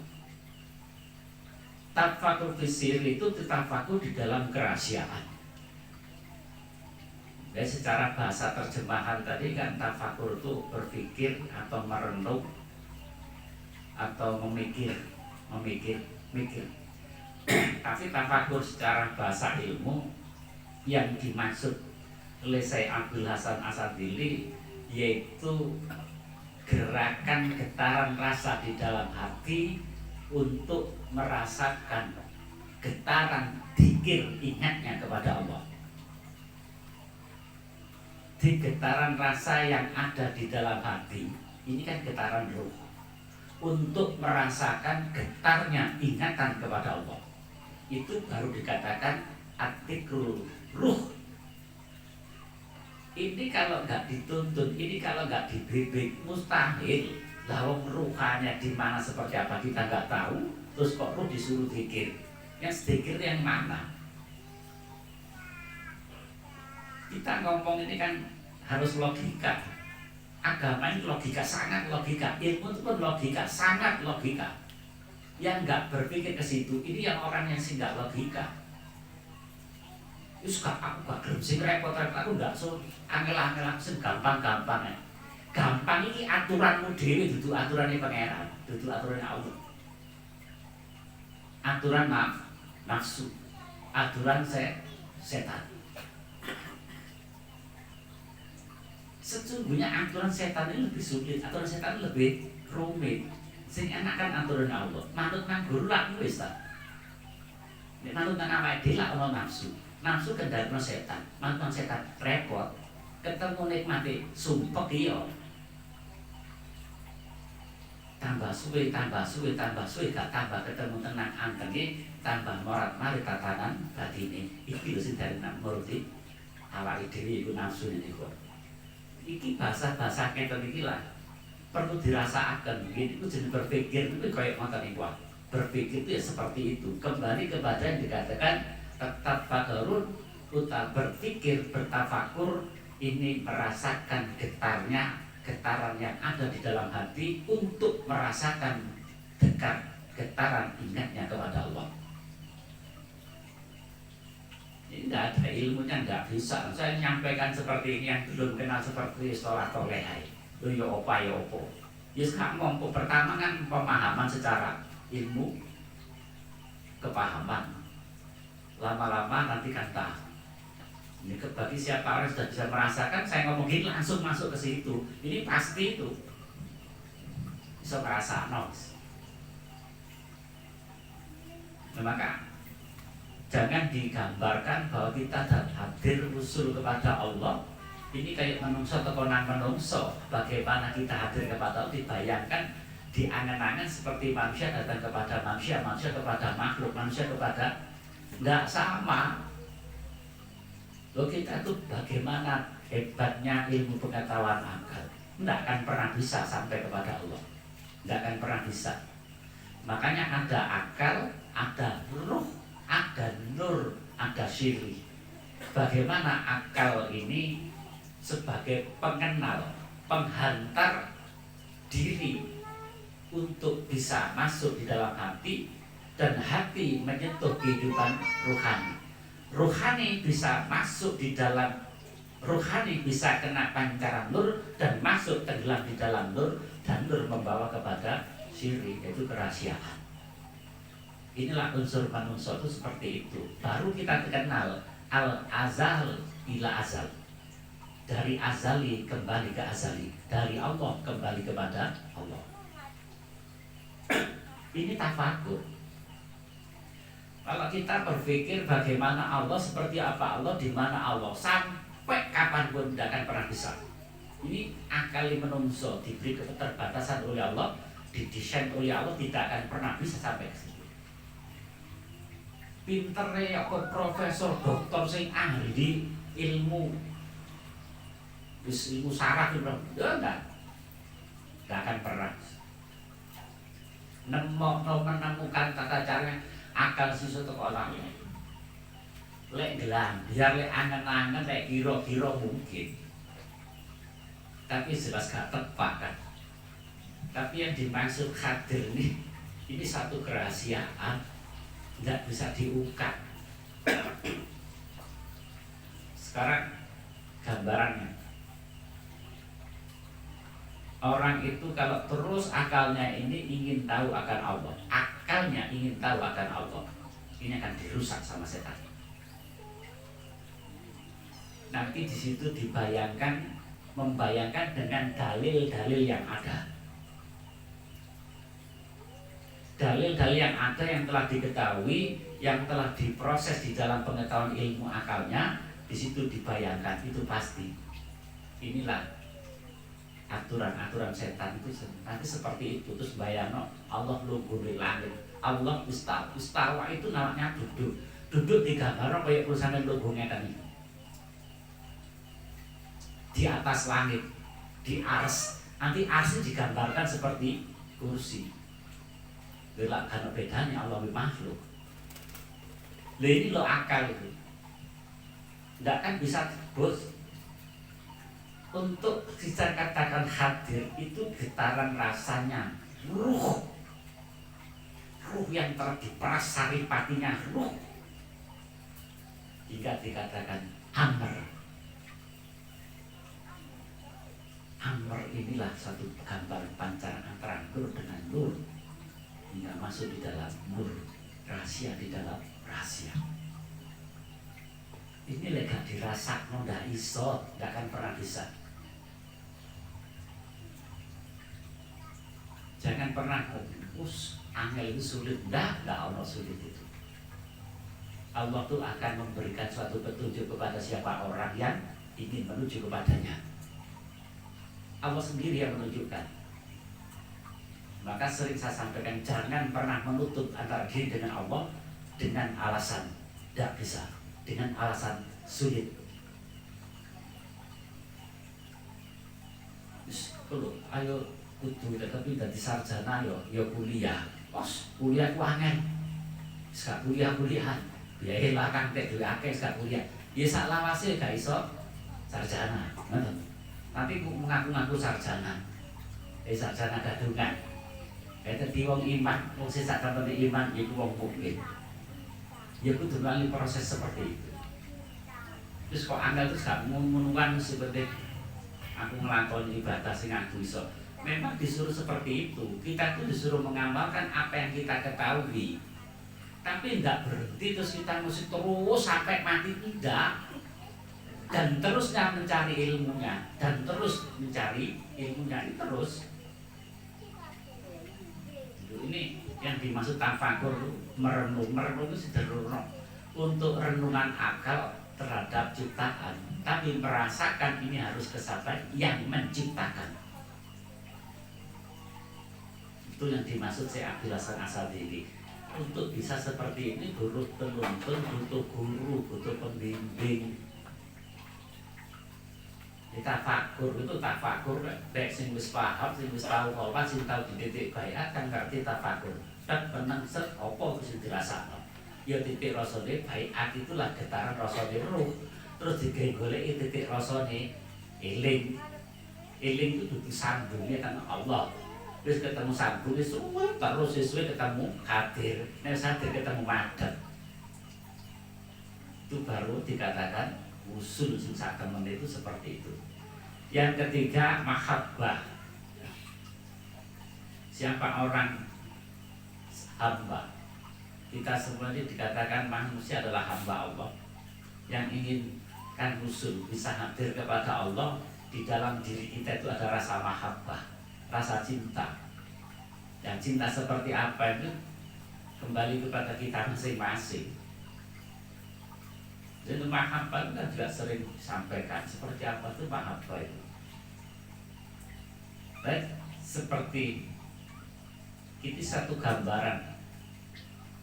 Tafakur fisiri itu tafakur di dalam kerahasiaan. Jadi secara bahasa terjemahan tadi kan tafakur itu berpikir atau merenung atau memikir. Tapi tafakur secara bahasa ilmu yang dimaksud oleh Syekh Abdul Hasan Asadili yaitu gerakan getaran rasa di dalam hati untuk merasakan getaran dzikir ingatnya kepada Allah. Di getaran rasa yang ada di dalam hati ini kan getaran ruh, untuk merasakan getarnya ingatan kepada Allah. Itu baru dikatakan atikul ruh. Ini kalau nggak dituntun, ini kalau nggak dibimbing, mustahil. Lawang ruhanya di mana seperti apa kita nggak tahu. Terus kok ruh disuruh zikir? Yang zikir yang mana? Kita ngomong ini kan harus logika. Agama ini logika, sangat logika. Ilmu itu pun logika, sangat logika. Yang nggak berpikir ke situ, ini yang orang yang sih nggak logika. Terus aku gak gelem sing repot-repot, aku nggak so angel-angel langsung gampang-gampang ya. Gampang ini aturanmu dewi, duduk aturannya pangeran, duduk aturannya Allah. Aturan nafsu, aturan setan. Sesungguhnya aturan setan ini lebih sulit, aturan setan lebih rumit. Sing enak kan aturan Allah. Manut nang guru lah wis ta. Nek manut nang awake dhewe lah ono nafsu. Nafsu kendhaleno setan. Manut nang setan repot. Ketemu nikmati sumpek iya. Tambah suwe gak tambah ketemu tenang antenge, tambah morat-marit tatanan batine. Iki lho sing dari nang nuruti awake dhewe iku nafsu niku. Iki bahasa-bahasa kenten iki lah perlu dirasakan. Begini itu jadi berpikir itu kayak ngoten niku. Berpikir itu ya seperti itu. Kembali kepada yang dikatakan tafakurun, uta berpikir, bertafakur ini merasakan getaran yang ada di dalam hati untuk merasakan getaran ingatnya kepada Allah. Ini tidak ada ilmunya, tidak bisa. Saya menyampaikan seperti ini yang belum kenal seperti sholat tolehai. Itu ya apa. Ya sekarang ngomong pertama kan pemahaman secara ilmu, kepahaman. Lama-lama nanti kan tahu. Ini bagi siapa orang sudah bisa merasakan, saya ngomong gini langsung masuk ke situ. Ini pasti itu. Bisa merasa nos. Maka jangan digambarkan bahwa kita hadir usul kepada Allah. Ini kayak menungso tekonan menungso. Bagaimana kita hadir kepada Allah, dibayangkan di angan-angan seperti manusia datang kepada manusia, manusia kepada makhluk, manusia kepada nggak sama. Loh kita tuh bagaimana hebatnya ilmu pengetahuan akal, nggak akan pernah bisa sampai kepada Allah, nggak akan pernah bisa. Makanya ada akal, ada ruh, ada nur, ada syirih. Bagaimana akal ini sebagai pengenal, penghantar diri untuk bisa masuk di dalam hati, dan hati menyentuh kehidupan rohani. Rohani bisa masuk di dalam, rohani bisa kena pancaran nur dan masuk tenggelam di dalam nur, dan nur membawa kepada syirik, yaitu kerahasiaan. Inilah unsur manusia itu seperti itu. Baru kita kenal al-azal ila azal. Dari azali kembali ke azali, dari Allah kembali kepada Allah. Ini tafakur. Kalau kita berpikir bagaimana Allah, seperti apa Allah, di mana Allah, sampai kapanpun tidak akan pernah bisa. Ini akali menungso diberi keterbatasan oleh Allah, didesain oleh Allah, tidak akan pernah bisa sampai ke situ. Pinternya kok profesor, doktor sing ahli ilmu saraf itu enggak akan pernah menemukan tata caranya. Akal sisa teko otak lek gelang biar lek angen-angen lek kira-kira mungkin, tapi jelas gak tepat kan. Tapi yang dimaksud hadir ini satu kerahasiaan, tidak bisa diungkap. Sekarang gambarannya, orang itu kalau terus akalnya ini ingin tahu akan Allah, akalnya ingin tahu akan Allah, ini akan dirusak sama setan. Nanti di situ membayangkan dengan dalil-dalil yang ada. Dalil-dalil yang ada yang telah diketahui, yang telah diproses di dalam pengetahuan ilmu akalnya, di situ dibayangkan, itu pasti. Inilah aturan-aturan setan itu nanti seperti itu. Terus bayangno Allah lugu di langit, Allah istawa itu namanya duduk di gambar kayak perusahaan logonya kan itu di atas langit, di ars. Nanti arsnya digambarkan seperti kursi. Belak karena bedanya Allah makhluk. Lah ini lo akal itu tidak kan bisa bos. Untuk kita katakan hadir itu getaran rasanya, ruh yang terdiperas saripatinya, ruh. Jika dikatakan amr inilah satu gambar pancaran antara nur dengan nur, hingga masuk di dalam nur, rahasia di dalam rahasia. Ini lega dirasak, nggak iso, nggak akan pernah bisa. Jangan pernah angel itu sulit, nggak ono sulit itu. Allah tuh akan memberikan suatu petunjuk kepada siapa orang yang ingin menuju kepadanya. Allah sendiri yang menunjukkan. Maka sering saya sampaikan, jangan pernah menutup antara diri dengan Allah dengan alasan tidak bisa, dengan alasan sulit. Kalau ayo kudu tapi dari sarjana yo kuliah, kuliah ku angin, sak kuliahan, biaya lakang teh dulu akeh sak kuliah, ya sak lawase gak iso sarjana, tapi mengaku-ngaku sarjana, sarjana gadungan. Dadi wong iman, wong sing sak kampane iman iku wong mukmin. Ya kudu melalui proses seperti itu. Terus kok angel terus gak menuan seperti aku ngelakoni ibadah sing aku iso. Memang disuruh seperti itu. Kita tuh disuruh mengamalkan apa yang kita ketahui. Tapi tidak berhenti terus kita mesti terus sampai mati, tidak. Dan terusnya mencari ilmunya, dan terus mencari ilmunya ini terus. Ini yang dimaksud tafakur, merenung itu sederhana untuk renungan akal terhadap ciptaan, tapi merasakan ini harus kesabaran yang menciptakan. Itu yang dimaksud Syekh Abdul Hasan Asadili. Untuk bisa seperti ini butuh penuntun, butuh guru, butuh pembimbing. Tafakur itu tafakur, baik sing wis paham, sing wis tahu apa, sing tahu di titik bayat kan ngerti tafakur. Dan benang set opo sing dirasakno. Ya titik rasane bayat itulah getaran rasane ruh. Terus digoleki titik rasane eling. Eling itu disambungnya kan Allah. Wis ketemu sabu wis terus sesuai ketemu hadir. Nek hadir ketemu madhep. Itu baru dikatakan usul sing sak temen itu seperti itu. Yang ketiga mahabbah. Siapa orang hamba? Kita semuanya dikatakan manusia adalah hamba Allah yang ingin kan usul bisa hadir kepada Allah. Di dalam diri kita itu ada rasa mahabbah, rasa cinta. Yang cinta seperti apa itu kembali kepada kita masing-masing. Jadi mahabbah itu kan juga sering disampaikan. Seperti apa itu mahabbah itu? Baik, seperti ini satu gambaran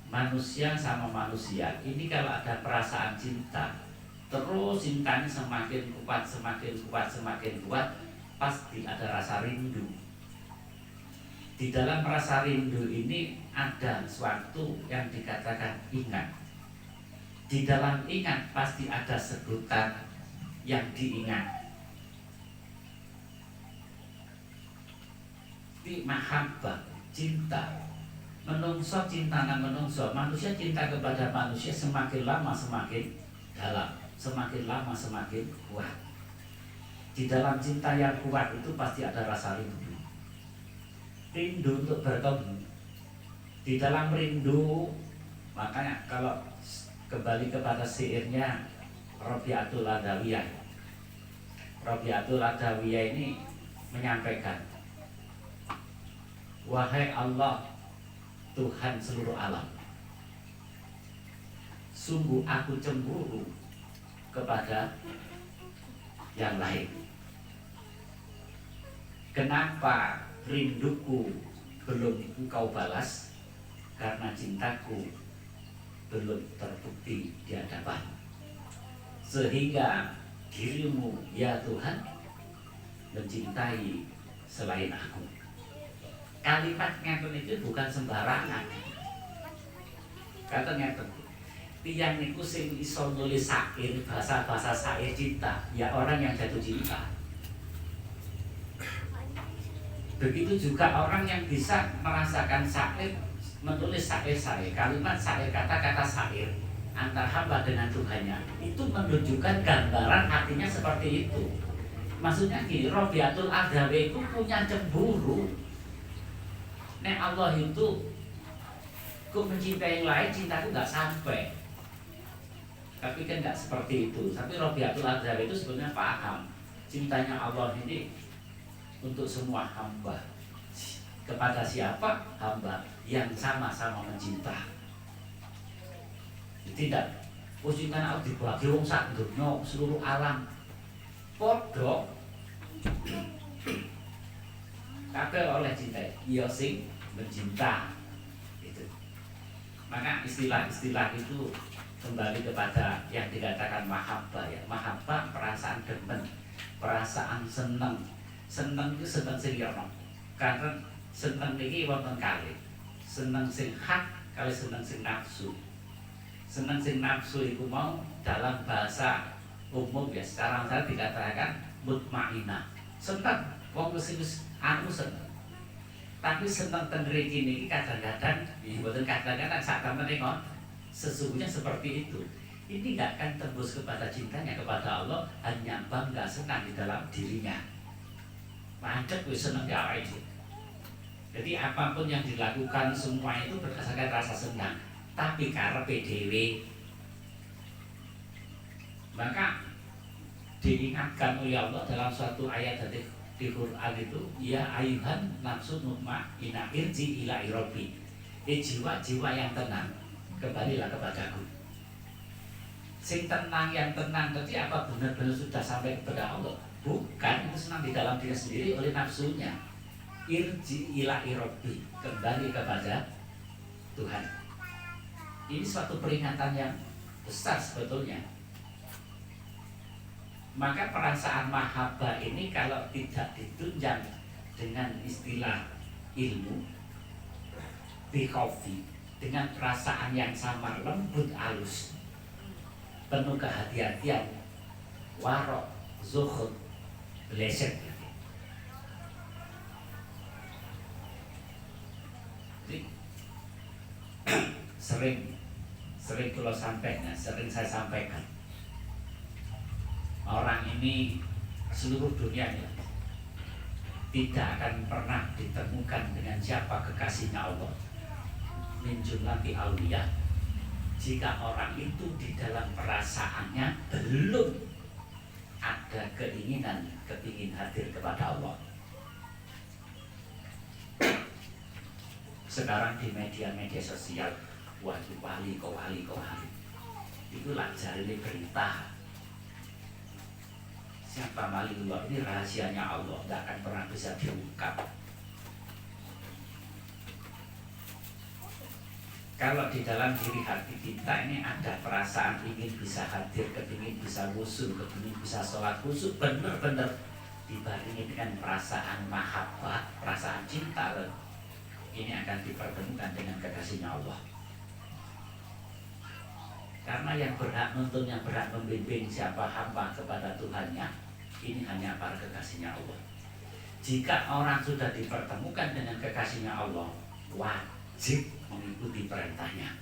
manusia sama manusia. Ini kalau ada perasaan cinta, terus cintanya semakin kuat, semakin kuat, semakin kuat, pasti ada rasa rindu. Di dalam rasa rindu ini ada suatu yang dikatakan ingat. Di dalam ingat pasti ada sebutan yang diingat. Di mahabbah, cinta. Menungso cinta dan menungso. Manusia cinta kepada manusia semakin lama semakin dalam, semakin lama semakin kuat. Di dalam cinta yang kuat itu pasti ada rasa rindu. Rindu untuk bertemu. Di dalam rindu, makanya kalau kembali kepada syairnya Rabi'atul Adawiyah. Rabi'atul Adawiyah ini menyampaikan, wahai Allah, Tuhan seluruh alam, sungguh aku cemburu kepada yang lain. Kenapa rinduku belum engkau balas? Karena cintaku belum terbukti di hadapan. Sehingga dirimu ya Tuhan mencintai selain aku. Kalimat ngeten itu bukan sembarangan. Kata ngeten, tiyang niku sing iso nulis syair, bahasa-bahasa syair cinta, ya orang yang jatuh cinta. Begitu juga orang yang bisa merasakan syair, menulis syair-syair, kalimat syair, kata-kata syair antara hamba dengan Tuhannya, itu menunjukkan gambaran hatinya seperti itu. Maksudnya gini, Rabi'atul Adawiyah itu punya cemburu. Nek Allah itu kok mencintai yang lain, cintaku nggak sampai. Tapi kan nggak seperti itu. Tapi Rabi'atul Adawiyah itu sebenarnya paham cintanya Allah ini untuk semua hamba. Kepada siapa? Hamba yang sama-sama mencinta. Tidak, cinta Allah dibagi wong sak donya, seluruh alam podo kabeh oleh cinta, ya sing mencinta itu. Maka istilah-istilah itu kembali kepada yang dikatakan mahabbah ya. Mahabbah perasaan demen, perasaan seneng. Seneng itu seneng sing yono. Karena seneng iki wonten kalih. Seneng sing hak kali seneng sing nafsu. Seneng sing nafsu itu mau dalam bahasa umum ya sekarang saya dikatakan mutmainah. Seneng wong sing anu seneng. Tapi seneng ten mriki niki kadang-kadang mboten kadang-kadang sak temen kok sesungguhnya seperti itu. Ini enggak akan tembus kepada cintanya kepada Allah, hanya bangga senang di dalam dirinya. Mandek wis seneng ya itu. Jadi apapun yang dilakukan semua itu berdasarkan rasa senang, tapi karepe dhewe. Maka diingatkan oleh Allah dalam suatu ayat di Quran itu, ya ayuhan nafsu mutmainnah irji ila rabbi. Jiwa-jiwa yang tenang, kembalilah kepadaku. Sing tenang, yang tenang tadi apa benar-benar sudah sampai kepada Allah? Bukan, itu senang di dalam diri sendiri oleh nafsunya. Irji ila rabbi, kembali kepada Tuhan. Ini suatu peringatan yang besar sebetulnya. Maka perasaan mahabbah ini kalau tidak ditunjang dengan istilah ilmu bikhofi, dengan perasaan yang samar, lembut, halus, penuh kehati-hatian, warok, zuhud, leset. sering kalau sampaikan, sering saya sampaikan, orang ini seluruh dunia ya, tidak akan pernah ditemukan dengan siapa kekasihnya Allah min jumlati auliya jika orang itu di dalam perasaannya belum ada kepingin hadir kepada Allah. Sekarang di media sosial, wali, itulah jari berita. Siapa wali Allah ini rahasianya Allah, tidak akan pernah bisa diungkap. Kalau di dalam diri hati kita ini ada perasaan ingin bisa hadir, kepingin bisa wusul, kepingin bisa sholat khusyuk, benar-benar dibarengi dengan perasaan mahabbah, perasaan cinta, ini akan dipertemukan dengan kekasihnya Allah. Karena yang berhak nuntun, yang berhak membimbing siapa hamba kepada Tuhannya, ini hanya para kekasihnya Allah. Jika orang sudah dipertemukan dengan kekasihnya Allah, wajib mengikuti perintahnya.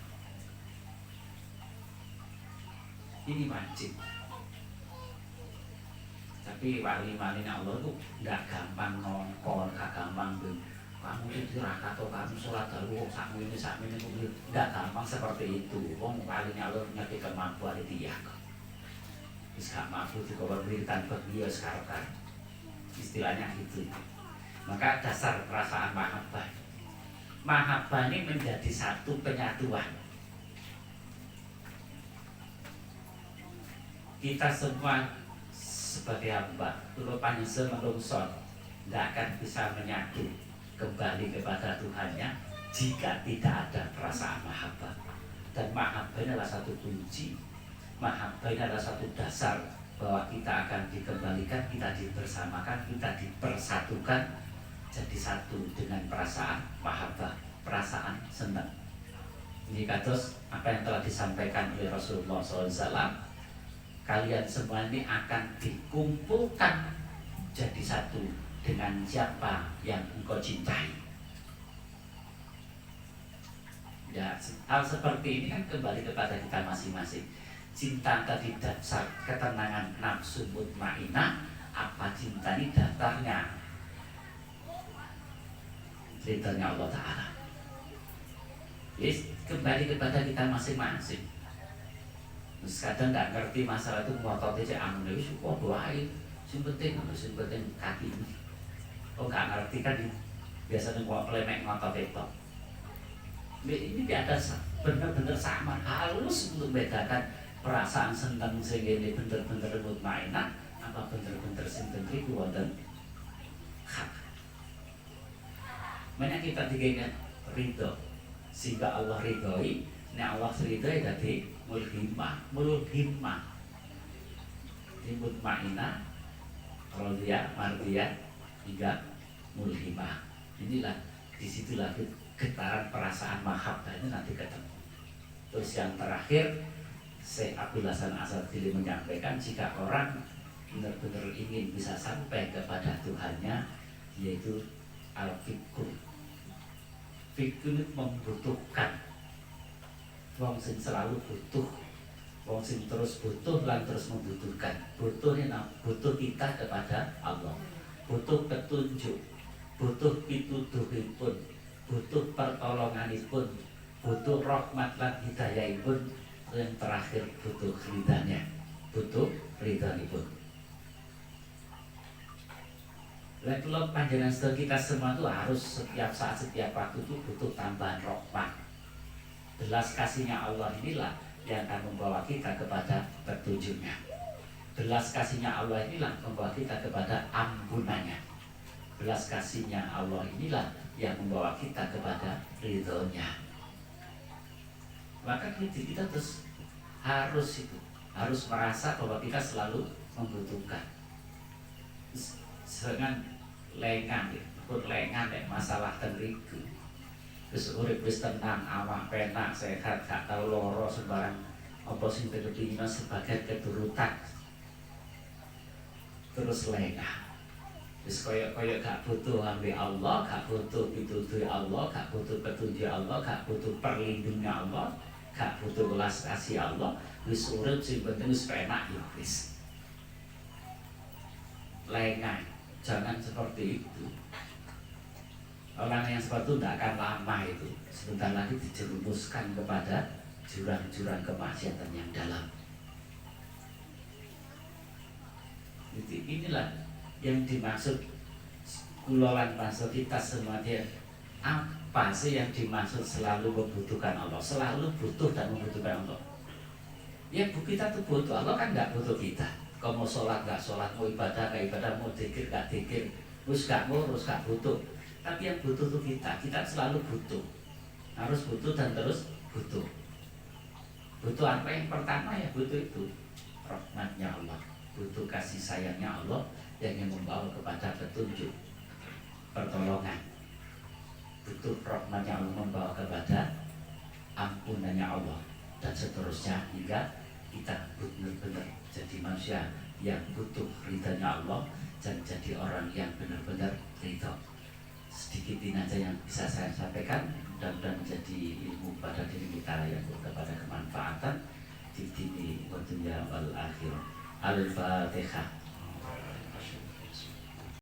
Ini wajib. Tapi wali-wali Allah itu tidak gampang nongkol, gak gampang kamu itu tirakat atau kamu sholat dulu sakmu ini tidak gampang seperti itu. Wong walinya Allah punya kemampuan itu ya. Terus gak mampu juga berikan beliau sekarang. Istilahnya itu. Maka dasar perasaan mahabbah. Mahabbah ini menjadi satu penyatuan. Kita semua sebagai hamba, terutama semelungsor, tidak akan bisa menyatu kembali kepada Tuhannya jika tidak ada perasaan mahabbah. Dan mahabbah adalah satu kunci, mahabbah adalah satu dasar bahwa kita akan dikembalikan, kita dibersamakan, kita dipersatukan jadi satu dengan perasaan mahabbah, perasaan senang. Ini kados apa yang telah disampaikan oleh Rasulullah SAW. Kalian semua ini akan dikumpulkan jadi satu dengan siapa yang engkau cintai. Ya, hal seperti ini kan kembali kepada kita masing-masing. Cinta tadi dasar ketenangan nafsu mutmainah, apa cinta ini dasarnya ridhonya Allah Ta'ala. Yes, kembali kepada kita masing-masing. Terus kadang nggak ngerti masalah itu ngototnya cek anu nih, syukur doain. Yang penting kaki ini. Oh nggak ngerti kan biasanya gua pelemek ngotot itu. Ini ada benar-benar sama, halus untuk membedakan perasaan senang sehingga ini benar-benar mutmainah apa benar-benar sinten riku wonten hak. Banyak kita digengkan ridho sehingga Allah ridhoi. Nek Allah ridhoi dadi mulhimah di mutmainah radhiyah mardiyah hingga mulhimah. Inilah disitulah getaran perasaan mahabbah ini nanti ketemu. Terus yang terakhir Syekh Abdul Hasan Asy-Syadzili menyampaikan jika orang benar-benar ingin bisa sampai kepada Tuhannya, yaitu al-fikr. Fikr itu membutuhkan wong sing selalu butuh, wong sing terus butuh lan terus membutuhkan. Butuh kita kepada Allah, butuh petunjuk, butuh pituduhipun, butuh pertolonganipun, butuh rahmat lan hidayahipun, yang terakhir butuh ridhanya, butuh ridhanipun. Lalu kalau panjenengan kita semua itu harus setiap saat, setiap waktu itu butuh tambahan rahmat. Belas kasihnya Allah inilah yang akan membawa kita kepada petunjuknya. Belas kasihnya Allah inilah membawa kita kepada ampunannya. Belas kasihnya Allah inilah yang membawa kita kepada ridhonya. Maka kita terus harus merasa bahwa kita selalu membutuhkan. Dengan lengan masalah tenriku. Terus urip wis tenang, awak penak, sehat, gak tau loro sembarang apa sing kepingin sebagai keturutan. Terus lengah. Terus koyok gak butuh ambil Allah, gak butuh pituduh Allah, gak butuh petunjuk Allah, gak butuh perlindungan Allah. gak butuh welas kasih Allah, wis urip sing penting wis penak ya wis. Lengah, jangan seperti itu. Orang yang seperti itu tidak akan lama itu, sebentar lagi dijerumuskan kepada jurang-jurang kemaksiatan yang dalam. Inilah yang dimaksud kulolan pasal kita semua dia. Apa sih yang dimaksud selalu membutuhkan Allah? Selalu butuh dan membutuhkan Allah. Ya kita tuh butuh Allah kan nggak butuh kita. Kau mau sholat nggak sholat, mau ibadah nggak ibadah, mau zikir nggak zikir, terus nggak ngurus nggak butuh. Tapi yang butuh tuh kita selalu butuh, harus butuh dan terus butuh. Butuh apa? Yang pertama ya butuh itu rahmatnya Allah, butuh kasih sayangnya Allah yang membawa kepada petunjuk, pertolongan. Butuh rahmatnya Allah membawa kepada ampunannya Allah dan seterusnya hingga kita benar-benar jadi manusia yang butuh ridhanya Allah dan jadi orang yang benar-benar ridho. Sedikit ini aja yang bisa saya sampaikan, mudah-mudahan menjadi ilmu pada diri kita yang kepada kemanfaatan di dunia wal akhirah. Al-Fatihah.